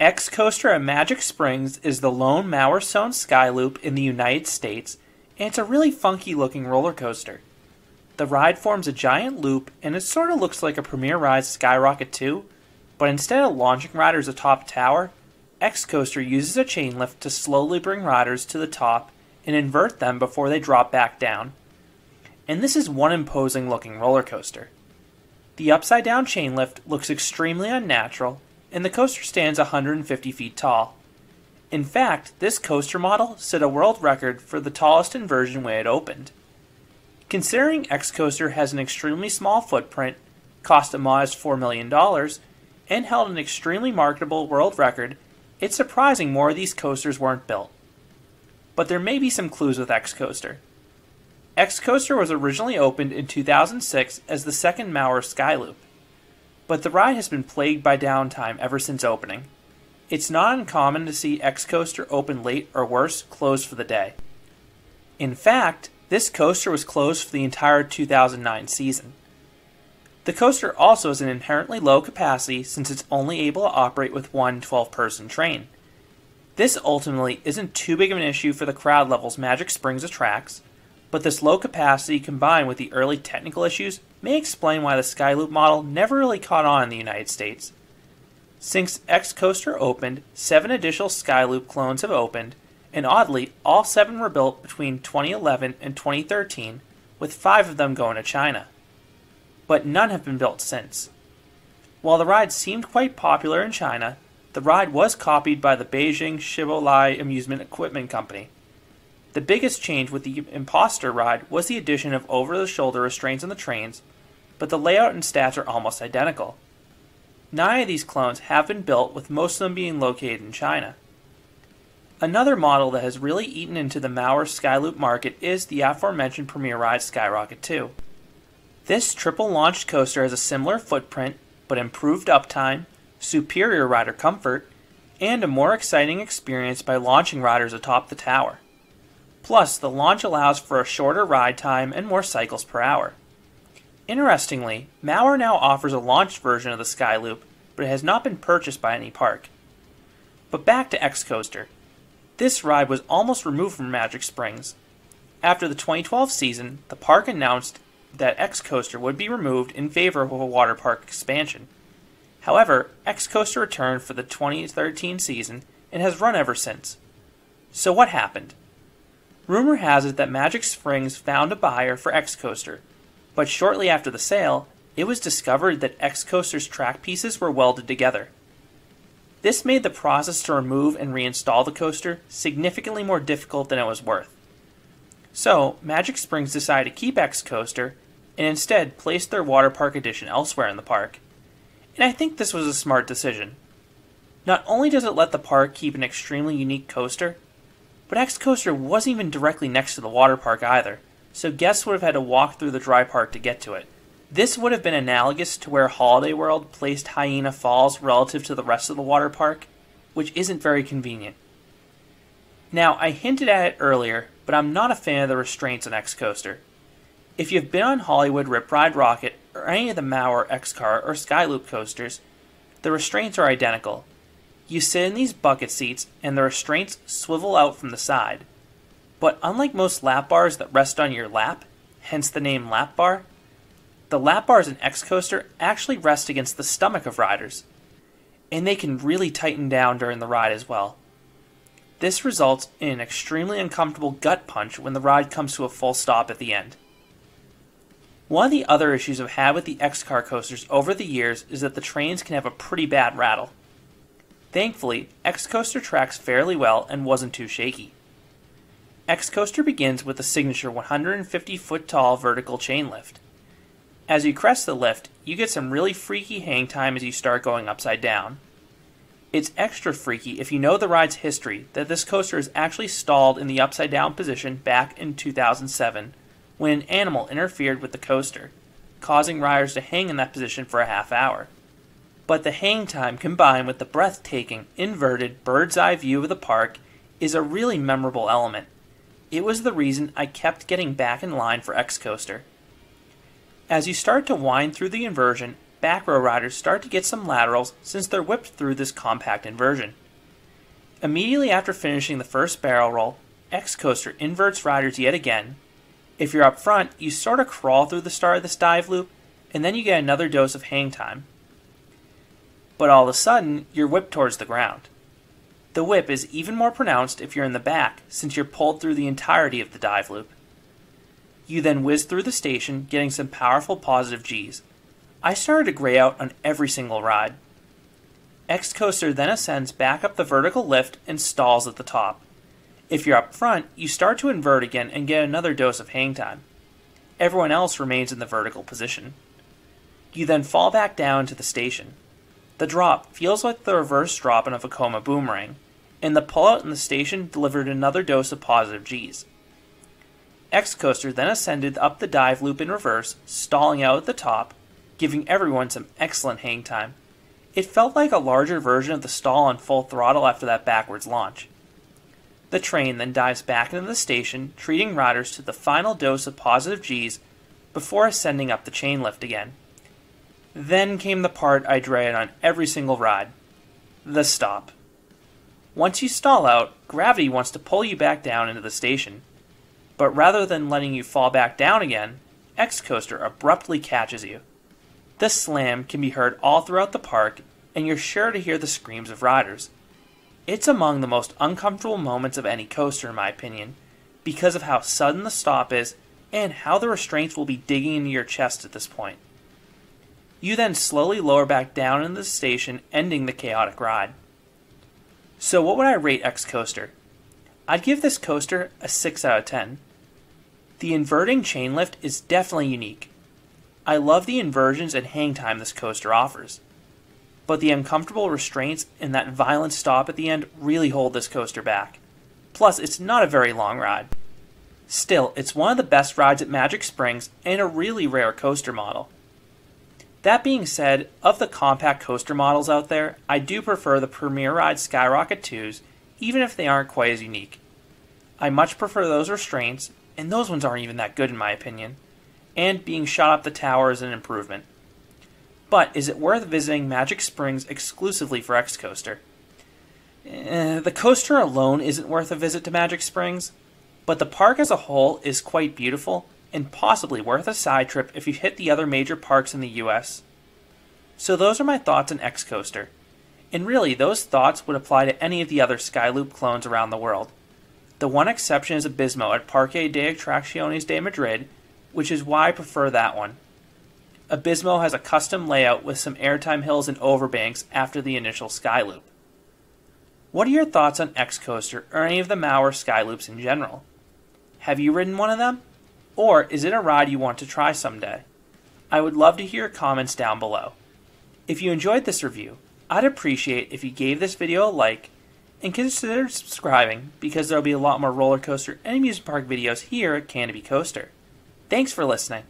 X-Coaster at Magic Springs is the lone Maurer Sohne SkyLoop in the United States, and it's a really funky looking roller coaster. The ride forms a giant loop, and it sort of looks like a Premier Ride's Skyrocket 2, but instead of launching riders atop a tower, X-Coaster uses a chain lift to slowly bring riders to the top and invert them before they drop back down. And this is one imposing looking roller coaster. The upside down chain lift looks extremely unnatural, and the coaster stands 150 feet tall. In fact, this coaster model set a world record for the tallest inversion when it opened. Considering X-Coaster has an extremely small footprint, cost a modest $4 million, and held an extremely marketable world record, it's surprising more of these coasters weren't built. But there may be some clues with X-Coaster. X-Coaster was originally opened in 2006 as the second Maurer SkyLoop, but the ride has been plagued by downtime ever since opening. It's not uncommon to see X-Coaster open late or worse, closed for the day. In fact, this coaster was closed for the entire 2009 season. The coaster also has an inherently low capacity since it's only able to operate with one 12-person train. This ultimately isn't too big of an issue for the crowd levels Magic Springs attracts, but this low capacity combined with the early technical issues may explain why the SkyLoop model never really caught on in the United States. Since X-Coaster opened, 7 additional SkyLoop clones have opened, and oddly, all 7 were built between 2011 and 2013, with 5 of them going to China. But none have been built since. While the ride seemed quite popular in China, the ride was copied by the Beijing Shibolai Amusement Equipment Company. The biggest change with the Imposter ride was the addition of over-the-shoulder restraints on the trains, but the layout and stats are almost identical. 9 of these clones have been built, with most of them being located in China. Another model that has really eaten into the Maurer SkyLoop market is the aforementioned Premier Ride Skyrocket 2. This triple-launched coaster has a similar footprint, but improved uptime, superior rider comfort, and a more exciting experience by launching riders atop the tower. Plus, the launch allows for a shorter ride time and more cycles per hour. Interestingly, Maurer now offers a launched version of the SkyLoop, but it has not been purchased by any park. But back to X-Coaster. This ride was almost removed from Magic Springs. After the 2012 season, the park announced that X-Coaster would be removed in favor of a water park expansion. However, X-Coaster returned for the 2013 season and has run ever since. So what happened? Rumor has it that Magic Springs found a buyer for X-Coaster, but shortly after the sale, it was discovered that X-Coaster's track pieces were welded together. This made the process to remove and reinstall the coaster significantly more difficult than it was worth. So, Magic Springs decided to keep X-Coaster and instead placed their water park edition elsewhere in the park. And I think this was a smart decision. Not only does it let the park keep an extremely unique coaster, but X-Coaster wasn't even directly next to the water park either, so guests would have had to walk through the dry park to get to it. This would have been analogous to where Holiday World placed Hyena Falls relative to the rest of the water park, which isn't very convenient. Now, I hinted at it earlier, but I'm not a fan of the restraints on X-Coaster. If you've been on Hollywood Rip Ride Rocket or any of the Maurer X-Car or SkyLoop coasters, the restraints are identical. You sit in these bucket seats and the restraints swivel out from the side. But unlike most lap bars that rest on your lap, hence the name lap bar, the lap bars in X-Coaster actually rest against the stomach of riders, and they can really tighten down during the ride as well. This results in an extremely uncomfortable gut punch when the ride comes to a full stop at the end. One of the other issues I've had with the X-Car coasters over the years is that the trains can have a pretty bad rattle. Thankfully, X-Coaster tracks fairly well and wasn't too shaky. X-Coaster begins with the signature 150-foot tall vertical chain lift. As you crest the lift, you get some really freaky hang time as you start going upside down. It's extra freaky if you know the ride's history that this coaster is actually stalled in the upside down position back in 2007 when an animal interfered with the coaster, causing riders to hang in that position for a half hour. But the hang time combined with the breathtaking, inverted, bird's eye view of the park is a really memorable element. It was the reason I kept getting back in line for X-Coaster. As you start to wind through the inversion, back row riders start to get some laterals since they're whipped through this compact inversion. Immediately after finishing the first barrel roll, X-Coaster inverts riders yet again. If you're up front, you sort of crawl through the start of this dive loop, and then you get another dose of hang time. But all of a sudden, you're whipped towards the ground. The whip is even more pronounced if you're in the back, since you're pulled through the entirety of the dive loop. You then whiz through the station, getting some powerful positive Gs. I started to gray out on every single ride. X-Coaster then ascends back up the vertical lift and stalls at the top. If you're up front, you start to invert again and get another dose of hang time. Everyone else remains in the vertical position. You then fall back down to the station. The drop feels like the reverse drop in a Vekoma boomerang, and the pullout in the station delivered another dose of positive Gs. X-Coaster then ascended up the dive loop in reverse, stalling out at the top, giving everyone some excellent hang time. It felt like a larger version of the stall on full throttle after that backwards launch. The train then dives back into the station, treating riders to the final dose of positive Gs before ascending up the chain lift again. Then came the part I dreaded on every single ride, the stop. Once you stall out, gravity wants to pull you back down into the station. But rather than letting you fall back down again, X-Coaster abruptly catches you. This slam can be heard all throughout the park, and you're sure to hear the screams of riders. It's among the most uncomfortable moments of any coaster in my opinion, because of how sudden the stop is, and how the restraints will be digging into your chest at this point. You then slowly lower back down into the station, ending the chaotic ride. So what would I rate X-Coaster? I'd give this coaster a 6 out of 10. The inverting chain lift is definitely unique. I love the inversions and hang time this coaster offers. But the uncomfortable restraints and that violent stop at the end really hold this coaster back. Plus, it's not a very long ride. Still, it's one of the best rides at Magic Springs and a really rare coaster model. That being said, of the compact coaster models out there, I do prefer the Premier Ride Skyrocket 2s, even if they aren't quite as unique. I much prefer those restraints, and those ones aren't even that good in my opinion, and being shot up the tower is an improvement. But is it worth visiting Magic Springs exclusively for X-Coaster? The coaster alone isn't worth a visit to Magic Springs, but the park as a whole is quite beautiful, and possibly worth a side trip if you hit the other major parks in the US. So those are my thoughts on X-Coaster. And really, those thoughts would apply to any of the other SkyLoop clones around the world. The one exception is Abismo at Parque de Atracciones de Madrid, which is why I prefer that one. Abismo has a custom layout with some airtime hills and overbanks after the initial SkyLoop. What are your thoughts on X-Coaster or any of the Maurer SkyLoops in general? Have you ridden one of them? Or is it a ride you want to try someday? I would love to hear your comments down below. If you enjoyed this review, I'd appreciate if you gave this video a like and consider subscribing because there will be a lot more roller coaster and amusement park videos here at Canopy Coaster. Thanks for listening.